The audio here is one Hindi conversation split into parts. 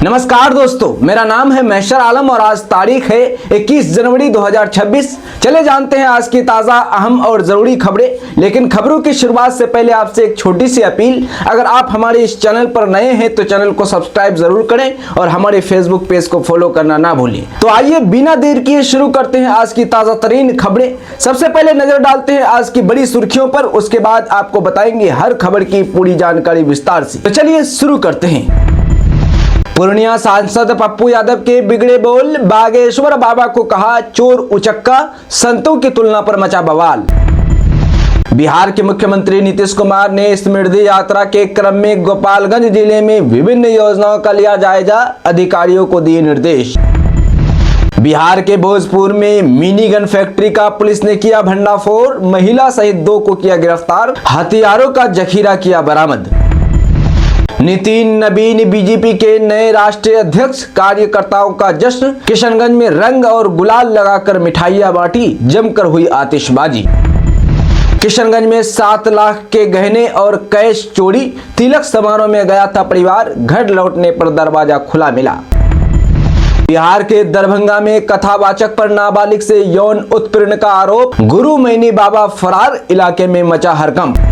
नमस्कार दोस्तों, मेरा नाम है मैशर आलम और आज तारीख है 21 जनवरी 2026। चले जानते हैं आज की ताज़ा अहम और ज़रूरी खबरें। लेकिन खबरों की शुरुआत से पहले आपसे एक छोटी सी अपील, अगर आप हमारे इस चैनल पर नए हैं तो चैनल को सब्सक्राइब जरूर करें और हमारे फेसबुक पेज को फॉलो करना ना भूलें। तो आइए बिना देर किए शुरू करते हैं आज की ताज़ा तरीन खबरें। सबसे पहले नजर डालते हैं आज की बड़ी सुर्खियों पर, उसके बाद आपको बताएंगे हर खबर की पूरी जानकारी विस्तार से। तो चलिए शुरू करते हैं। पूर्णिया सांसद पप्पू यादव के बिगड़े बोल, बागेश्वर बाबा को कहा चोर उचक्का, संतों की तुलना पर मचा बवाल। बिहार के मुख्यमंत्री नीतीश कुमार ने समृद्धि यात्रा के क्रम में गोपालगंज जिले में विभिन्न योजनाओं का लिया जायजा, अधिकारियों को दिए निर्देश। बिहार के भोजपुर में मिनी गन फैक्ट्री का पुलिस ने किया भंडाफोड़, महिला सहित 2 को किया गिरफ्तार, हथियारों का जखीरा किया बरामद। नितिन नवीन बीजेपी के नए राष्ट्रीय अध्यक्ष, कार्यकर्ताओं का जश्न, किशनगंज में रंग और गुलाल लगाकर मिठाइयां बांटी, जमकर हुई आतिशबाजी। किशनगंज में 7 लाख के गहने और कैश चोरी, तिलक समारोह में गया था परिवार, घर लौटने पर दरवाजा खुला मिला। बिहार के दरभंगा में कथावाचक पर नाबालिग से यौन उत्पीड़न का आरोप, गुरु मैनी बाबा फरार, इलाके में मचा हड़कंप।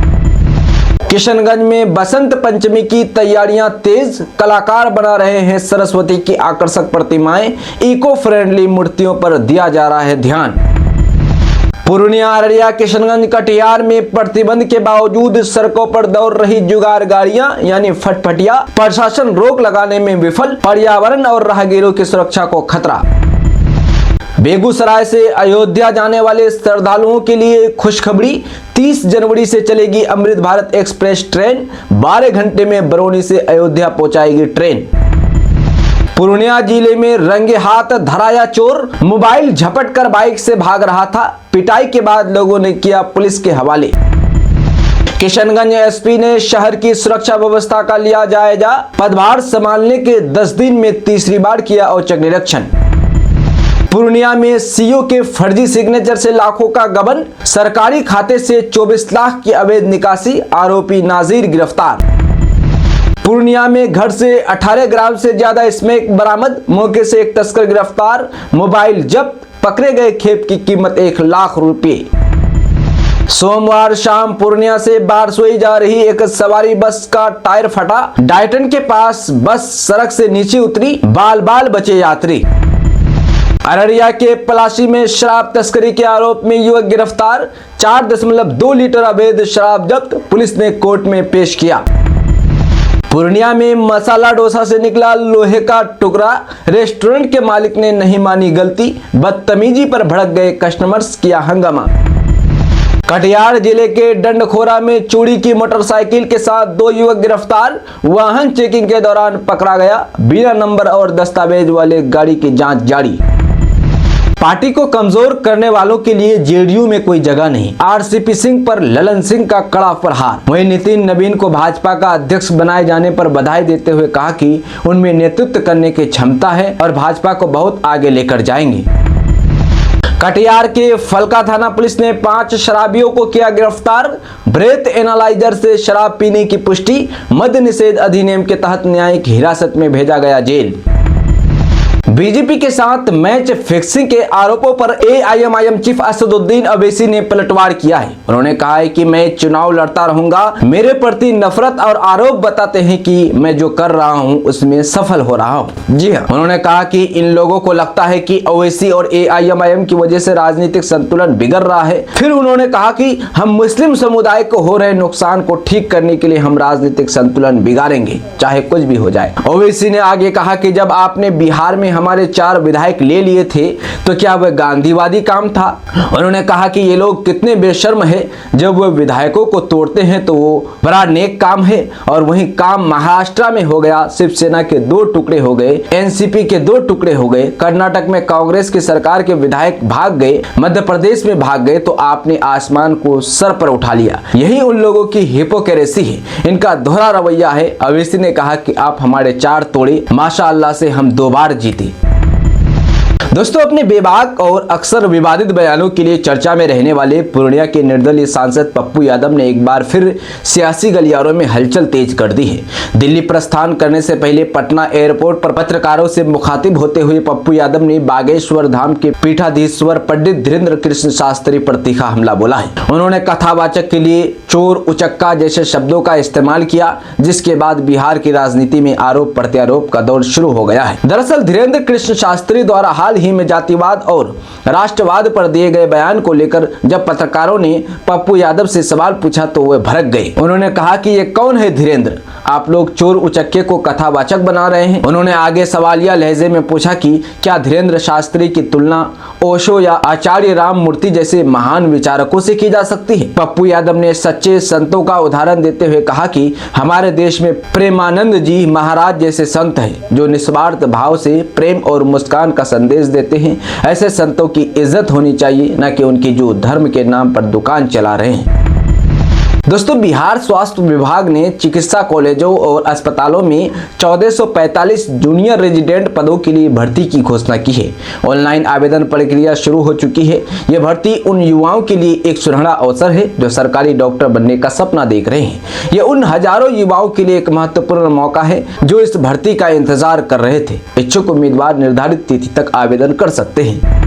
किशनगंज में बसंत पंचमी की तैयारियां तेज, कलाकार बना रहे हैं सरस्वती की आकर्षक प्रतिमाएं, इको फ्रेंडली मूर्तियों पर दिया जा रहा है ध्यान। पूर्णिया, अररिया, किशनगंज, कटिहार में प्रतिबंध के बावजूद सड़कों पर दौड़ रही जुगाड़ गाड़ियां यानी फटफटिया, प्रशासन रोक लगाने में विफल, पर्यावरण और राहगीरों की सुरक्षा को खतरा। बेगूसराय से अयोध्या जाने वाले श्रद्धालुओं के लिए खुशखबरी, 30 जनवरी से चलेगी अमृत भारत एक्सप्रेस ट्रेन, 12 घंटे में बरौनी से अयोध्या पहुंचाएगी ट्रेन। पूर्णिया जिले में रंगे हाथ धराया चोर, मोबाइल झपट कर बाइक से भाग रहा था, पिटाई के बाद लोगों ने किया पुलिस के हवाले। किशनगंज एसपी ने शहर की सुरक्षा व्यवस्था का लिया जायजा, पदभार संभालने के 10 दिन में तीसरी बार किया औचक निरीक्षण। पूर्णिया में सीओ के फर्जी सिग्नेचर से लाखों का गबन, सरकारी खाते से 24 लाख की अवैध निकासी, आरोपी नाजीर गिरफ्तार। पूर्णिया में घर से 18 ग्राम से ज्यादा स्मैक बरामद, मौके से एक तस्कर गिरफ्तार, मोबाइल जब्त, पकड़े गए खेप की कीमत 1 लाख रुपए। सोमवार शाम पूर्णिया से बारसोई जा रही एक सवारी बस का टायर फटा, डायटन के पास बस सड़क से नीचे उतरी, बाल बाल बचे यात्री। अररिया के पलाशी में शराब तस्करी के आरोप में युवक गिरफ्तार, 4.2 लीटर अवैध शराब जब्त, पुलिस ने कोर्ट में पेश किया। पूर्णिया में मसाला डोसा से निकला लोहे का टुकड़ा, रेस्टोरेंट के मालिक ने नहीं मानी गलती, बदतमीजी पर भड़क गए कस्टमर्स, किया हंगामा। कटिहार जिले के डंडखोरा में चोरी की मोटरसाइकिल के साथ 2 युवक गिरफ्तार, वाहन चेकिंग के दौरान पकड़ा गया, बिना नंबर और दस्तावेज वाले गाड़ी की जांच जारी। पार्टी को कमजोर करने वालों के लिए जेडीयू में कोई जगह नहीं, आरसीपी सिंह पर ललन सिंह का कड़ा प्रहार। वहीं नितिन नवीन को भाजपा का अध्यक्ष बनाए जाने पर बधाई देते हुए कहा कि उनमें नेतृत्व करने की क्षमता है और भाजपा को बहुत आगे लेकर जाएंगे। कटिहार के फलका थाना पुलिस ने 5 शराबियों को किया गिरफ्तार, ब्रेथ एनालाइजर से शराब पीने की पुष्टि, मद्य निषेध अधिनियम के तहत न्यायिक हिरासत में भेजा गया जेल। बीजेपी के साथ मैच फिक्सिंग के आरोपों पर एआईएमआईएम चीफ असदुद्दीन अवैसी ने पलटवार किया है। उन्होंने कहा है कि मैं चुनाव लड़ता रहूंगा, मेरे प्रति नफरत और आरोप बताते हैं कि मैं जो कर रहा हूं उसमें सफल हो रहा हूं। जी हां, उन्होंने कहा कि इन लोगों को लगता है कि ओवैसी और एआईएमआईएम की वजह से राजनीतिक संतुलन बिगड़ रहा है। फिर उन्होंने कहा कि हम मुस्लिम समुदाय को हो रहे नुकसान को ठीक करने के लिए हम राजनीतिक संतुलन बिगाड़ेंगे, चाहे कुछ भी हो जाए। ओवैसी ने आगे कहा कि जब आपने बिहार में हमारे 4 विधायक ले लिए थे तो क्या वह गांधीवादी काम था? उन्होंने कहा कि ये लोग कितने बेशर्म है, जब वह विधायकों को तोड़ते हैं तो वो बड़ा नेक काम है, और वही काम महाराष्ट्र में हो गया, शिवसेना के 2 टुकड़े हो गए, एनसीपी के 2 टुकड़े हो गए, कर्नाटक में कांग्रेस की सरकार के विधायक भाग गए, मध्य प्रदेश में भाग गए, तो आपने आसमान को सर पर उठा लिया। यही उन लोगों की हिपोक्रेसी है, इनका दोहरा रवैया है। अवैसी ने कहा कि आप हमारे 4 तोड़े, माशाअल्लाह से हम 2 बार जीते। दोस्तों, अपने बेबाक और अक्सर विवादित बयानों के लिए चर्चा में रहने वाले पूर्णिया के निर्दलीय सांसद पप्पू यादव ने एक बार फिर सियासी गलियारों में हलचल तेज कर दी है। दिल्ली प्रस्थान करने से पहले पटना एयरपोर्ट पर पत्रकारों से मुखातिब होते हुए पप्पू यादव ने बागेश्वर धाम के पीठाधीश्वर पंडित धीरेन्द्र कृष्ण शास्त्री पर तीखा हमला बोला है। उन्होंने कथावाचक के लिए चोर, उचक्का जैसे शब्दों का इस्तेमाल किया, जिसके बाद बिहार की राजनीति में आरोप प्रत्यारोप का दौर शुरू हो गया है। दरअसल धीरेन्द्र कृष्ण शास्त्री द्वारा हाल ही में जातिवाद और राष्ट्रवाद पर दिए गए बयान को लेकर जब पत्रकारों ने पप्पू यादव से सवाल पूछा तो वे भड़क गए। उन्होंने कहा कि ये कौन है धीरेन्द्र, आप लोग चोर उचक्के को कथावाचक बना रहे हैं। उन्होंने आगे सवालिया लहजे में पूछा कि क्या धीरेन्द्र शास्त्री की तुलना ओशो या आचार्य राम मूर्ति जैसे महान विचारकों से की जा सकती है। पप्पू यादव ने सच्चे संतों का उदाहरण देते हुए कहा कि हमारे देश में प्रेमानंद जी महाराज जैसे संत हैं जो निस्वार्थ भाव से प्रेम और मुस्कान का संदेश देते हैं। ऐसे संतों की इज्जत होनी चाहिए, न कि उनकी जो धर्म के नाम पर दुकान चला रहे हैं। दोस्तों, बिहार स्वास्थ्य विभाग ने चिकित्सा कॉलेजों और अस्पतालों में 1445 जूनियर रेजिडेंट पदों के लिए भर्ती की घोषणा की है। ऑनलाइन आवेदन प्रक्रिया शुरू हो चुकी है। यह भर्ती उन युवाओं के लिए एक सुनहरा अवसर है जो सरकारी डॉक्टर बनने का सपना देख रहे हैं। यह उन हजारों युवाओं के लिए एक महत्वपूर्ण मौका है जो इस भर्ती का इंतजार कर रहे थे। इच्छुक उम्मीदवार निर्धारित तिथि तक आवेदन कर सकते हैं।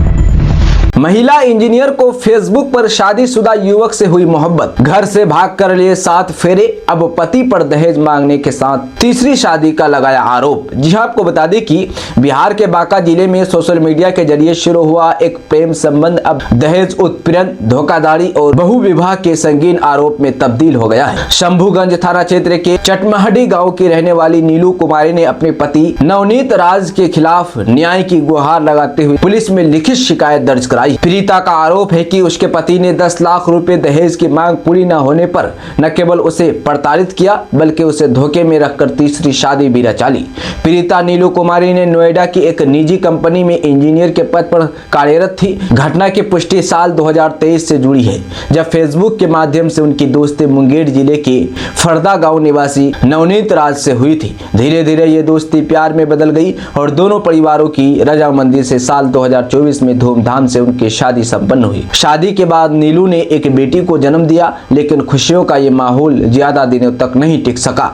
महिला इंजीनियर को फेसबुक पर शादीशुदा युवक से हुई मोहब्बत, घर से भाग कर लिए 7 फेरे, अब पति पर दहेज मांगने के साथ तीसरी शादी का लगाया आरोप। जी हां, आपको बता दें कि बिहार के बांका जिले में सोशल मीडिया के जरिए शुरू हुआ एक प्रेम संबंध अब दहेज उत्पीड़न, धोखाधड़ी और बहु विवाह के संगीन आरोप में तब्दील हो गया है। शंभूगंज थाना क्षेत्र के चटमहडी गाँव की रहने वाली नीलू कुमारी ने अपने पति नवनीत राज के खिलाफ न्याय की गुहार लगाते हुए पुलिस में लिखित शिकायत दर्ज कराई। पीड़िता का आरोप है कि उसके पति ने 10 लाख रुपए दहेज की मांग पूरी न होने पर न केवल उसे प्रताड़ित किया बल्कि उसे धोखे में रखकर तीसरी शादी भी रचा ली। पीड़िता नीलू कुमारी ने नोएडा की एक निजी कंपनी में इंजीनियर के पद पर कार्यरत थी। घटना की पुष्टि साल 2023 से जुड़ी है, जब फेसबुक के माध्यम से उनकी दोस्ती मुंगेर जिले के फरदा गाँव निवासी नवनीत राज से हुई थी। धीरे धीरे ये दोस्ती प्यार में बदल गई और दोनों परिवारों की रजामंदी से साल 2024 में धूमधाम से उनकी शादी संपन्न हुई। शादी के बाद नीलू ने एक बेटी को जन्म दिया, लेकिन खुशियों का ये माहौल ज्यादा दिनों तक नहीं टिक सका।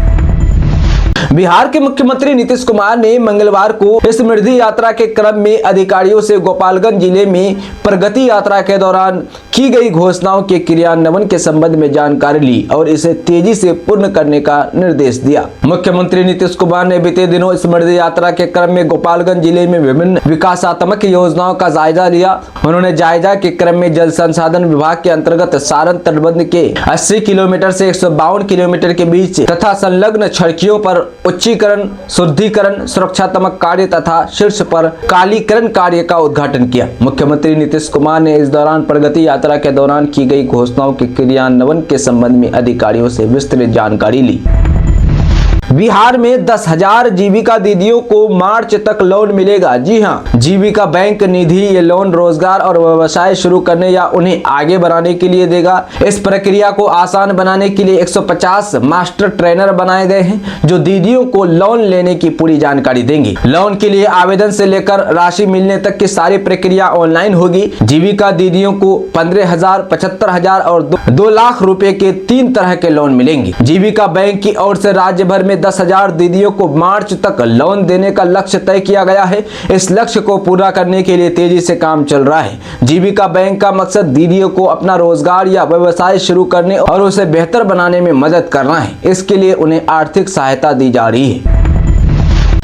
बिहार के मुख्यमंत्री नीतीश कुमार ने मंगलवार को समृद्धि यात्रा के क्रम में अधिकारियों से गोपालगंज जिले में प्रगति यात्रा के दौरान की गई घोषणाओं के क्रियान्वयन के संबंध में जानकारी ली और इसे तेजी से पूर्ण करने का निर्देश दिया। मुख्यमंत्री नीतीश कुमार ने बीते दिनों समृद्धि यात्रा के क्रम में गोपालगंज जिले में विभिन्न विकासात्मक योजनाओं का जायजा लिया। उन्होंने जायजा के क्रम में जल संसाधन विभाग के अंतर्गत सारण तटबंध के 80 किलोमीटर से 152 किलोमीटर के बीच तथा संलग्न सड़कों पर उच्चीकरण, शुद्धिकरण, सुरक्षात्मक कार्य तथा शीर्ष पर कालीकरण कार्य का उद्घाटन किया। मुख्यमंत्री नीतीश कुमार ने इस दौरान प्रगति यात्रा के दौरान की गई घोषणाओं के क्रियान्वयन के संबंध में अधिकारियों से विस्तृत जानकारी ली। बिहार में 10,000 जीविका दीदियों को मार्च तक लोन मिलेगा। जी हां, जीविका बैंक निधि ये लोन रोजगार और व्यवसाय शुरू करने या उन्हें आगे बढ़ाने के लिए देगा। इस प्रक्रिया को आसान बनाने के लिए 150 मास्टर ट्रेनर बनाए गए हैं जो दीदियों को लोन लेने की पूरी जानकारी देंगे। लोन के लिए आवेदन से लेकर राशि मिलने तक की सारी प्रक्रिया ऑनलाइन होगी। जीविका दीदियों को 15,000, 75,000 और 2 लाख रुपए के 3 तरह के लोन मिलेंगे। जीविका बैंक की ओर से राज्य भर में 10,000 दीदियों को मार्च तक लोन देने का लक्ष्य तय किया गया है। इस लक्ष्य को पूरा करने के लिए तेजी से काम चल रहा है। जीविका बैंक का मकसद दीदियों को अपना रोजगार या व्यवसाय शुरू करने और उसे बेहतर बनाने में मदद करना है। इसके लिए उन्हें आर्थिक सहायता दी जा रही है।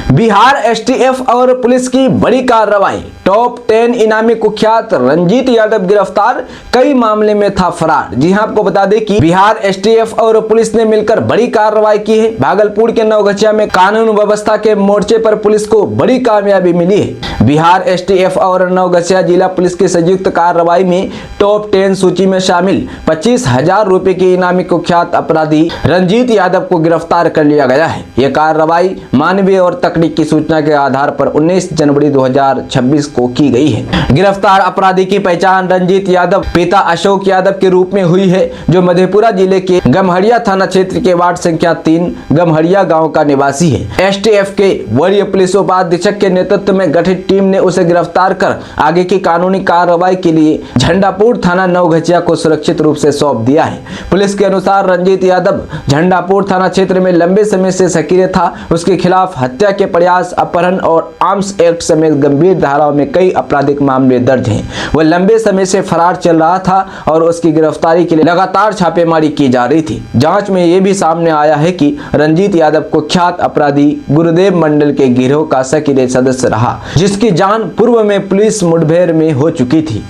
बिहार एसटीएफ और पुलिस की बड़ी कार्रवाई, टॉप 10 इनामी कुख्यात रंजीत यादव गिरफ्तार, कई मामले में था फरार। जी हां, आपको बता दें कि बिहार एसटीएफ और पुलिस ने मिलकर बड़ी कार्रवाई की है। भागलपुर के नवगछिया में कानून व्यवस्था के मोर्चे पर पुलिस को बड़ी कामयाबी मिली है। बिहार एसटीएफ और नवगछिया जिला पुलिस की संयुक्त कार्रवाई में टॉप 10 सूची में शामिल 25,000 रुपए के इनामी कुख्यात अपराधी रंजीत यादव को गिरफ्तार कर लिया गया है। यह कार्रवाई मानवीय और तकनीक की सूचना के आधार पर 19 जनवरी 2026 को की गई है। गिरफ्तार अपराधी की पहचान रंजीत यादव पिता अशोक यादव के रूप में हुई है, जो मधेपुरा जिले के गम्हरिया थाना क्षेत्र के वार्ड संख्या 3 गम्हरिया गांव का निवासी है। एसटीएफ के वरीय पुलिस उपाधीक्षक के नेतृत्व में गठित टीम ने उसे गिरफ्तार कर आगे की कानूनी कार्रवाई के लिए झंडापुर थाना नवगछिया को सुरक्षित रूप से सौंप दिया है। पुलिस के अनुसार रंजीत यादव झंडापुर थाना क्षेत्र में लंबे समय से सक्रिय था। उसके खिलाफ हत्या के प्रयास, अपहरण और आर्म्स एक्ट समेत गंभीर धाराओं में कई आपराधिक मामले दर्ज हैं। वह लंबे समय से फरार चल रहा था और उसकी गिरफ्तारी के लिए लगातार छापेमारी की जा रही थी। जांच में यह भी सामने आया है कि रंजीत यादव कुख्यात अपराधी गुरुदेव मंडल के गिरोह का सक्रिय सदस्य रहा, जिसकी जान पूर्व में पुलिस मुठभेड़ में हो चुकी थी।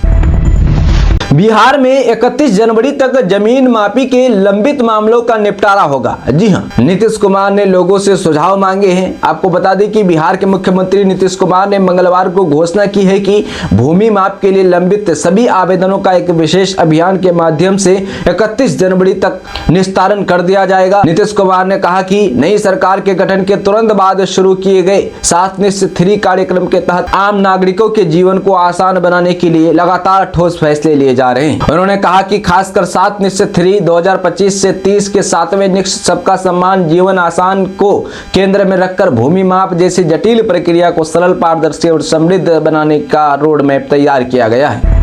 बिहार में 31 जनवरी तक जमीन मापी के लंबित मामलों का निपटारा होगा। जी हां, नीतीश कुमार ने लोगों से सुझाव मांगे हैं। आपको बता दें कि बिहार के मुख्यमंत्री नीतीश कुमार ने मंगलवार को घोषणा की है कि भूमि माप के लिए लंबित सभी आवेदनों का एक विशेष अभियान के माध्यम से 31 जनवरी तक निस्तारण कर दिया जाएगा। नीतीश कुमार ने कहा कि नई सरकार के गठन के तुरंत बाद शुरू किए गए 7-3 कार्यक्रम के तहत आम नागरिकों के जीवन को आसान बनाने के लिए लगातार ठोस फैसले लिए जा रहे हैं। उन्होंने कहा कि खासकर 7-3 2025 से 30 के 7वें निश्चित सबका सम्मान जीवन आसान को केंद्र में रखकर भूमि माप जैसी जटिल प्रक्रिया को सरल, पारदर्शी और समृद्ध बनाने का रोड मैप तैयार किया गया है।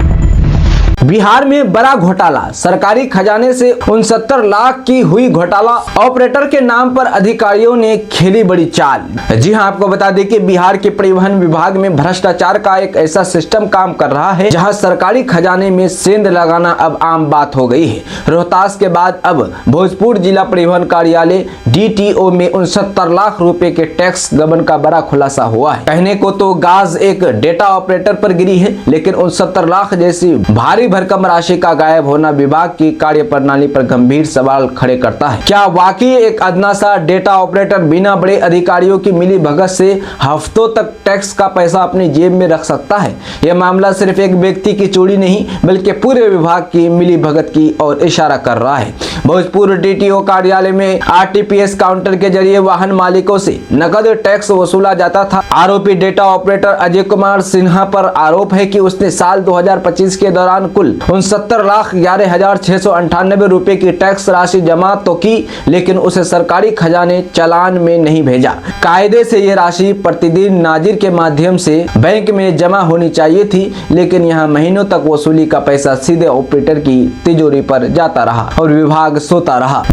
बिहार में बड़ा घोटाला, सरकारी खजाने से 69 लाख की हुई घोटाला। ऑपरेटर के नाम पर अधिकारियों ने खेली बड़ी चाल। जी हां, आपको बता दें कि बिहार के परिवहन विभाग में भ्रष्टाचार का एक ऐसा सिस्टम काम कर रहा है जहां सरकारी खजाने में सेंध लगाना अब आम बात हो गई है। रोहतास के बाद अब भोजपुर जिला परिवहन कार्यालय DTO में 69 लाख रुपए के टैक्स गबन का बड़ा खुलासा हुआ है। कहने को तो गाज एक डेटा ऑपरेटर पर गिरी है, लेकिन 69 लाख जैसी भारी भरकम राशि का गायब होना विभाग की कार्यप्रणाली पर गंभीर सवाल खड़े करता है। क्या वाकई एक अदना सा डेटा ऑपरेटर बिना बड़े अधिकारियों की मिली भगत से हफ्तों तक टैक्स का पैसा अपनी जेब में रख सकता है? यह मामला सिर्फ एक व्यक्ति की चोरी नहीं बल्कि पूरे विभाग की मिली भगत की ओर इशारा कर रहा है। भोजपुर DTO कार्यालय में RTPS काउंटर के जरिए वाहन मालिकों से नकद टैक्स वसूला जाता था। आरोपी डेटा ऑपरेटर अजय कुमार सिन्हा पर आरोप है कि उसने साल 2025 के दौरान कुल 69,11,698 रुपए की टैक्स राशि जमा तो की, लेकिन उसे सरकारी खजाने चालान में नहीं भेजा। कायदे से यह राशि प्रतिदिन नाजिर के माध्यम से बैंक में जमा होनी चाहिए थी, लेकिन यहां महीनों तक वसूली का पैसा सीधे ऑपरेटर की तिजोरी पर जाता रहा और विभाग सोता रहा।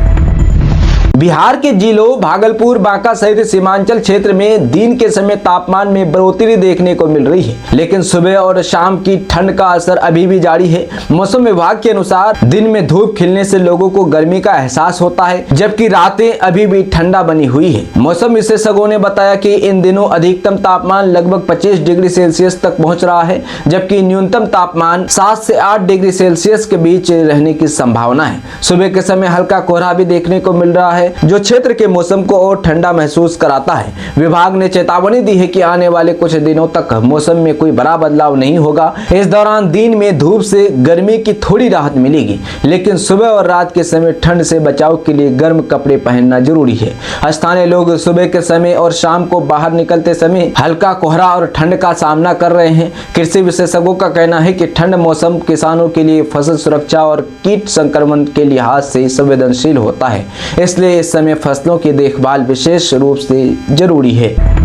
बिहार के जिलों भागलपुर, बांका सहित सीमांचल क्षेत्र में दिन के समय तापमान में बढ़ोतरी देखने को मिल रही है, लेकिन सुबह और शाम की ठंड का असर अभी भी जारी है। मौसम विभाग के अनुसार दिन में धूप खिलने से लोगों को गर्मी का एहसास होता है, जबकि रातें अभी भी ठंडा बनी हुई है। मौसम विशेषज्ञों ने बताया कि इन दिनों अधिकतम तापमान लगभग 25 डिग्री सेल्सियस तक पहुंच रहा है, जबकि न्यूनतम तापमान 7 से 8 डिग्री सेल्सियस के बीच रहने की संभावना है। सुबह के समय हल्का कोहरा भी देखने को मिल रहा है, जो क्षेत्र के मौसम को और ठंडा महसूस कराता है। विभाग ने चेतावनी दी है कि आने वाले कुछ दिनों तक मौसम में कोई बड़ा बदलाव नहीं होगा। इस दौरान दिन में धूप से गर्मी की थोड़ी राहत मिलेगी, लेकिन सुबह और रात के समय ठंड से बचाव के लिए गर्म कपड़े पहनना जरूरी है। स्थानीय लोग सुबह के समय और शाम को बाहर निकलते समय हल्का कोहरा और ठंड का सामना कर रहे हैं। कृषि विशेषज्ञों का कहना है कि ठंड मौसम किसानों के लिए फसल सुरक्षा और कीट संक्रमण के लिहाज से संवेदनशील होता है, इसलिए इस समय फसलों की देखभाल विशेष रूप से जरूरी है।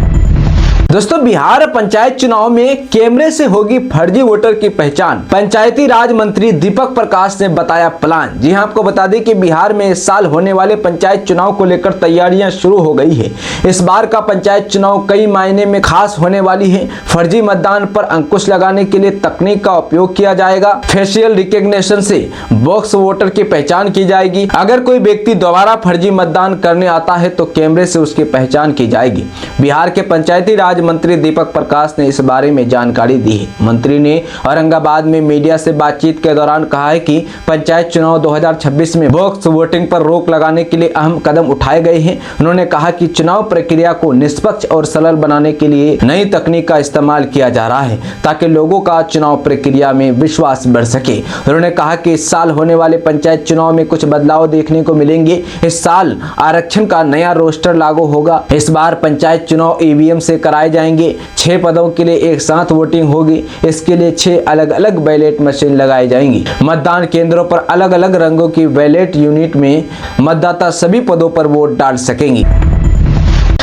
दोस्तों, बिहार पंचायत चुनाव में कैमरे से होगी फर्जी वोटर की पहचान। पंचायती राज मंत्री दीपक प्रकाश ने बताया प्लान। जी हां, आपको बता दें कि बिहार में इस साल होने वाले पंचायत चुनाव को लेकर तैयारियां शुरू हो गई है। इस बार का पंचायत चुनाव कई मायने में खास होने वाली है। फर्जी मतदान पर अंकुश लगाने के लिए तकनीक का उपयोग किया जाएगा। फेशियल रिकग्निशन से बॉक्स वोटर की पहचान की जाएगी। अगर कोई व्यक्ति दोबारा फर्जी मतदान करने आता है तो कैमरे से उसकी पहचान की जाएगी। बिहार के पंचायती राज राज्य मंत्री दीपक प्रकाश ने इस बारे में जानकारी दी है। मंत्री ने औरंगाबाद में मीडिया से बातचीत के दौरान कहा है कि पंचायत चुनाव 2026 में बॉक्स वोटिंग पर रोक लगाने के लिए अहम कदम उठाए गए हैं। उन्होंने कहा कि चुनाव प्रक्रिया को निष्पक्ष और सरल बनाने के लिए नई तकनीक का इस्तेमाल किया जा रहा है ताकि लोगों का चुनाव प्रक्रिया में विश्वास बढ़ सके। उन्होंने कहा कि इस साल होने वाले पंचायत चुनाव में कुछ बदलाव देखने को मिलेंगे। इस साल आरक्षण का नया रोस्टर लागू होगा। इस बार पंचायत चुनाव ईवीएम से कराए जाएंगे। 6 पदों के लिए एक साथ वोटिंग होगी। इसके लिए 6 अलग अलग बैलेट मशीन लगाई जाएंगी। मतदान केंद्रों पर अलग अलग रंगों की बैलेट यूनिट में मतदाता सभी पदों पर वोट डाल सकेंगे।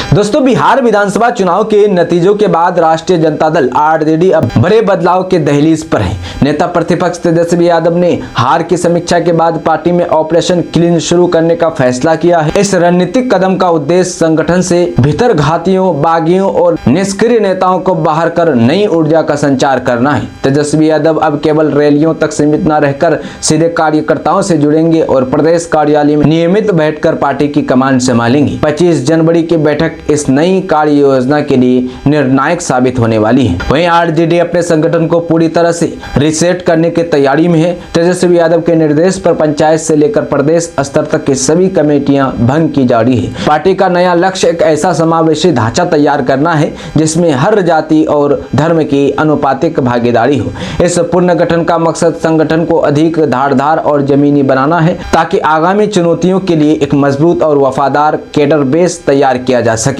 दोस्तों, बिहार विधानसभा चुनाव के नतीजों के बाद राष्ट्रीय जनता दल आरजेडी अब बड़े बदलाव के दहलीज पर है। नेता प्रतिपक्ष तेजस्वी यादव ने हार की समीक्षा के बाद पार्टी में ऑपरेशन क्लीन शुरू करने का फैसला किया है। इस रणनीतिक कदम का उद्देश्य संगठन से भीतर घातियों, बागियों और निष्क्रिय नेताओं को बाहर कर नई ऊर्जा का संचार करना है। तेजस्वी यादव अब केवल रैलियों तक सीमित न रहकर सीधे कार्यकर्ताओं से जुड़ेंगे और प्रदेश कार्यालय में नियमित बैठकर पार्टी की कमान संभालेंगे। 25 जनवरी की बैठक इस नई कार्य योजना के लिए निर्णायक साबित होने वाली है। वहीं आरजेडी अपने संगठन को पूरी तरह से रीसेट करने की तैयारी में है। तेजस्वी यादव के निर्देश पर पंचायत से लेकर प्रदेश स्तर तक की सभी कमेटियां भंग की जा रही है। पार्टी का नया लक्ष्य एक ऐसा समावेशी ढांचा तैयार करना है जिसमें हर जाति और धर्म की अनुपातिक भागीदारी हो। इस पुनर्गठन का मकसद संगठन को अधिक धारदार और जमीनी बनाना है ताकि आगामी चुनौतियों के लिए एक मजबूत और वफादार कैडर बेस तैयार किया जा सके।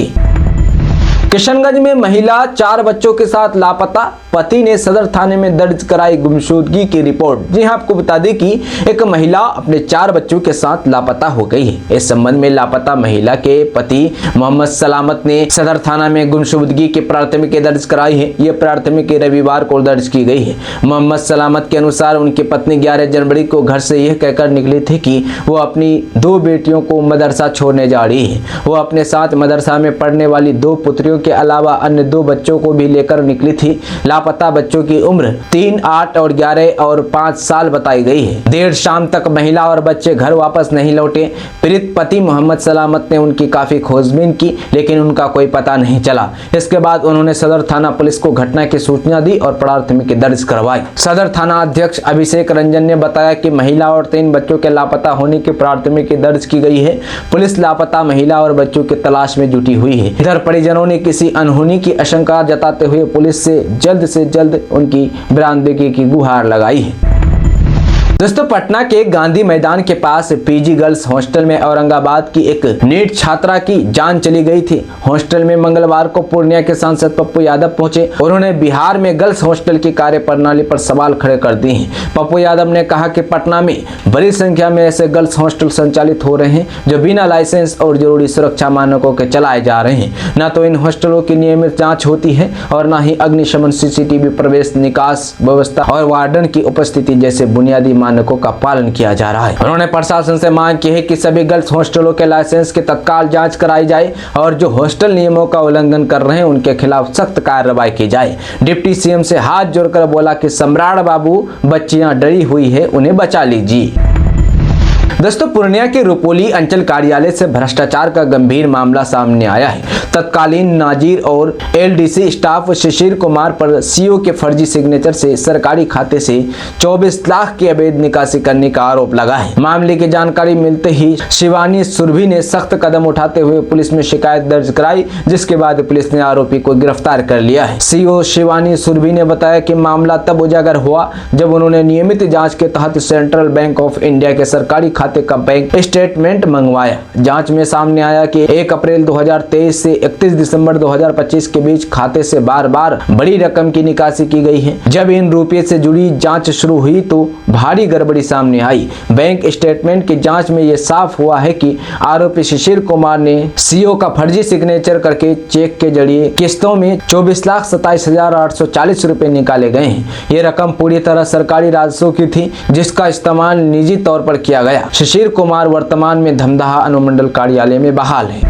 किशनगंज में महिला 4 बच्चों के साथ लापता, पति ने सदर थाने में दर्ज कराई गुमशुदगी की रिपोर्ट। जी हां, आपको बता दें कि एक महिला अपने 4 बच्चों के साथ लापता हो गई है। इस संबंध में लापता महिला के पति मोहम्मद सलामत ने सदर थाना में गुमशुदगी की प्राथमिकी दर्ज कराई है। यह प्राथमिकी रविवार को दर्ज की गई है। मोहम्मद सलामत के अनुसार उनकी पत्नी 11 जनवरी को घर से यह कहकर निकली थी कि वो अपनी 2 बेटियों को मदरसा छोड़ने जा रही है। वो अपने साथ मदरसा में पढ़ने वाली 2 पुत्रियों के अलावा अन्य 2 बच्चों को भी लेकर निकली थी। लापता बच्चों की उम्र 3, 8 और 11 और 5 साल बताई गई है। देर शाम तक महिला और बच्चे घर वापस नहीं लौटे। पीड़ित पति मोहम्मद सलामत ने उनकी काफी खोजबीन की लेकिन उनका कोई पता नहीं चला। इसके बाद उन्होंने सदर थाना पुलिस को घटना की सूचना दी और प्राथमिकी दर्ज करवाई। सदर थाना अध्यक्ष अभिषेक रंजन ने बताया कि महिला और 3 बच्चों के लापता होने की प्राथमिकी दर्ज की गई है। पुलिस लापता महिला और बच्चों की तलाश में जुटी हुई है। इधर परिजनों ने किसी अनहोनी की आशंका जताते हुए पुलिस से जल्द उनकी बरामदगी की गुहार लगाई है। दोस्तों, पटना के गांधी मैदान के पास पीजी गर्ल्स हॉस्टल में औरंगाबाद की एक नीट छात्रा की जान चली गई थी। हॉस्टल में मंगलवार को पूर्णिया के सांसद पप्पू यादव पहुंचे। उन्होंने बिहार में गर्ल्स हॉस्टल की कार्यप्रणाली पर सवाल खड़े कर दिए हैं। पप्पू यादव ने कहा कि पटना में बड़ी संख्या में ऐसे गर्ल्स हॉस्टल संचालित हो रहे हैं जो बिना लाइसेंस और जरूरी सुरक्षा मानकों के चलाए जा रहे हैं। न तो इन हॉस्टलों की नियमित जाँच होती है और न ही अग्निशमन, CCTV, प्रवेश निकास व्यवस्था और वार्डन की उपस्थिति जैसे बुनियादी मानकों का पालन किया जा रहा है। उन्होंने प्रशासन से मांग की है कि सभी गर्ल्स हॉस्टलों के लाइसेंस की तत्काल जांच कराई जाए और जो हॉस्टल नियमों का उल्लंघन कर रहे हैं उनके खिलाफ सख्त कार्रवाई की जाए। डिप्टी CM से हाथ जोड़कर बोला कि सम्राट बाबू, बच्चियां डरी हुई है, उन्हें बचा लीजिए। दोस्तों, पूर्णिया के रुपोली अंचल कार्यालय से भ्रष्टाचार का गंभीर मामला सामने आया है। तत्कालीन नाजिर और LDC स्टाफ शिशिर कुमार पर CO के फर्जी सिग्नेचर से सरकारी खाते से 24 लाख की अवैध निकासी करने का आरोप लगा है। मामले की जानकारी मिलते ही शिवानी सुरभि ने सख्त कदम उठाते हुए पुलिस में शिकायत दर्ज कराई, जिसके बाद पुलिस ने आरोपी को गिरफ्तार कर लिया है। CO शिवानी सुरभि ने बताया कि मामला तब उजागर हुआ जब उन्होंने नियमित जाँच के तहत सेंट्रल बैंक ऑफ इंडिया के सरकारी खाते का बैंक स्टेटमेंट मंगवाया। जांच में सामने आया कि 1 अप्रैल 2023 से 31 दिसंबर 2025 के बीच खाते से बार बार बड़ी रकम की निकासी की गई है। जब इन रुपये से जुड़ी जांच शुरू हुई तो भारी गड़बड़ी सामने आई। बैंक स्टेटमेंट की जांच में यह साफ हुआ है कि आरोपी शिशिर कुमार ने CO का फर्जी सिग्नेचर करके चेक के जरिए किस्तों में 24,27,840 रुपए निकाले गए हैं। ये रकम पूरी तरह सरकारी राजस्व की थी जिसका इस्तेमाल निजी तौर पर किया गया। शिशिर कुमार वर्तमान में धमदाहा अनुमंडल कार्यालय में बहाल है।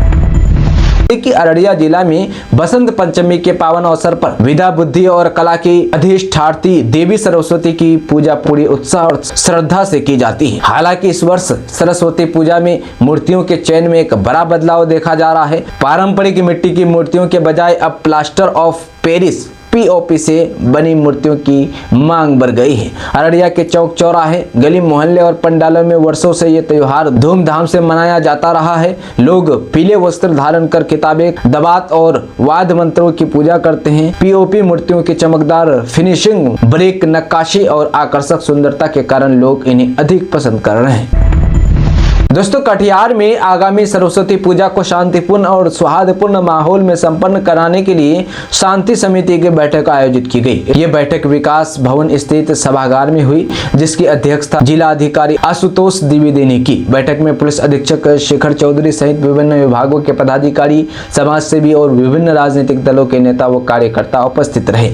थे कि अररिया जिला में बसंत पंचमी के पावन अवसर पर विद्या बुद्धि और कला की अधिष्ठात्री देवी सरस्वती की पूजा पूरी उत्साह और श्रद्धा से की जाती है। हालांकि इस वर्ष सरस्वती पूजा में मूर्तियों के चयन में एक बड़ा बदलाव देखा जा रहा है। पारंपरिक मिट्टी की मूर्तियों के बजाय अब प्लास्टर ऑफ पेरिस पीओपी से बनी मूर्तियों की मांग बढ़ गई है। अररिया के चौक चौराहे, गली मोहल्ले और पंडालों में वर्षों से ये त्योहार धूमधाम से मनाया जाता रहा है। लोग पीले वस्त्र धारण कर किताबें, दबात और वाद्य मंत्रों की पूजा करते हैं। पीओपी मूर्तियों की चमकदार फिनिशिंग, ब्रिक नक्काशी और आकर्षक सुंदरता के कारण लोग इन्हें अधिक पसंद कर रहे हैं। दोस्तों, कटिहार में आगामी सरस्वती पूजा को शांतिपूर्ण और सौहार्दपूर्ण माहौल में संपन्न कराने के लिए शांति समिति की बैठक आयोजित की गई। ये बैठक विकास भवन स्थित सभागार में हुई, जिसकी अध्यक्षता जिला अधिकारी आशुतोष द्विवेदी ने की। बैठक में पुलिस अधीक्षक शेखर चौधरी सहित विभिन्न विभागों के पदाधिकारी, समाजसेवी और विभिन्न राजनीतिक दलों के नेता व कार्यकर्ता उपस्थित रहे।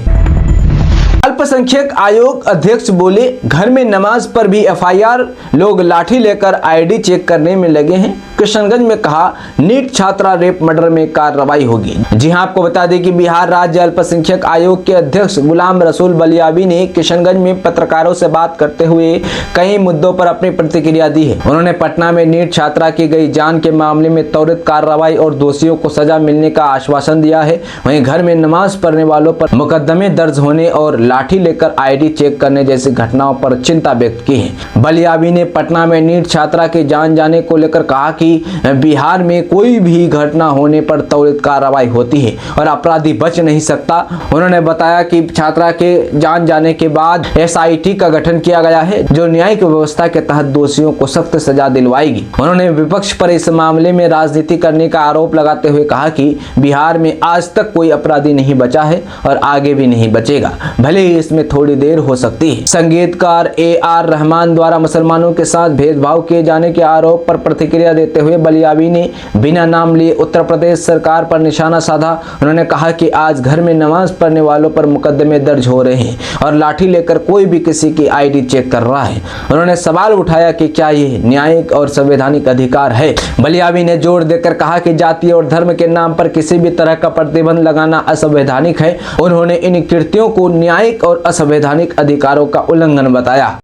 अल्पसंख्यक आयोग अध्यक्ष बोले, घर में नमाज पर भी एफआईआर, लोग लाठी लेकर आईडी चेक करने में लगे हैं। किशनगंज में कहा, नीट छात्रा रेप मर्डर में कार्रवाई होगी। जी हां, आपको बता दें कि बिहार राज्य अल्पसंख्यक आयोग के अध्यक्ष गुलाम रसूल बलियाबी ने किशनगंज में पत्रकारों से बात करते हुए कई मुद्दों पर अपनी प्रतिक्रिया दी है। उन्होंने पटना में नीट छात्रा की गई जान के मामले में त्वरित कार्रवाई और दोषियों को सजा मिलने का आश्वासन दिया है। वहीं घर में नमाज पढ़ने वालों पर मुकदमे दर्ज होने और लाठी लेकर आईडी चेक करने जैसी घटनाओं पर चिंता व्यक्त की है। बलियाबी ने पटना में नीट छात्रा की जान जाने को लेकर कहा कि बिहार में कोई भी घटना होने पर त्वरित कार्रवाई होती है और अपराधी बच नहीं सकता। उन्होंने बताया कि छात्रा के जान जाने के बाद एसआईटी का गठन किया गया है, जो न्यायिक व्यवस्था के तहत दोषियों को सख्त सजा दिलवाएगी। उन्होंने विपक्ष पर इस मामले में राजनीति करने का आरोप लगाते हुए कहा कि बिहार में आज तक कोई अपराधी नहीं बचा है और आगे भी नहीं बचेगा, भले ही इसमें थोड़ी देर हो सकती है। संगीतकार AR रहमान द्वारा मुसलमानों के साथ भेदभाव किए जाने के आरोप पर प्रतिक्रिया देते हुए बलियाबी ने बिना नाम लिए उत्तर प्रदेश सरकार पर निशाना साधा। उन्होंने कहा कि आज घर में नमाज पढ़ने वालों पर मुकदमे दर्ज हो रहे हैं और लाठी लेकर कोई भी किसी की आईडी चेक कर रहा है। उन्होंने सवाल उठाया कि क्या ये न्यायिक और संवैधानिक अधिकार है। बलियाबी ने जोर देकर कहा कि जाति और धर्म के नाम पर किसी भी तरह का प्रतिबंध लगाना असंवैधानिक है। उन्होंने इन कृत्यों को न्यायिक और असंवैधानिक अधिकारों का उल्लंघन बताया।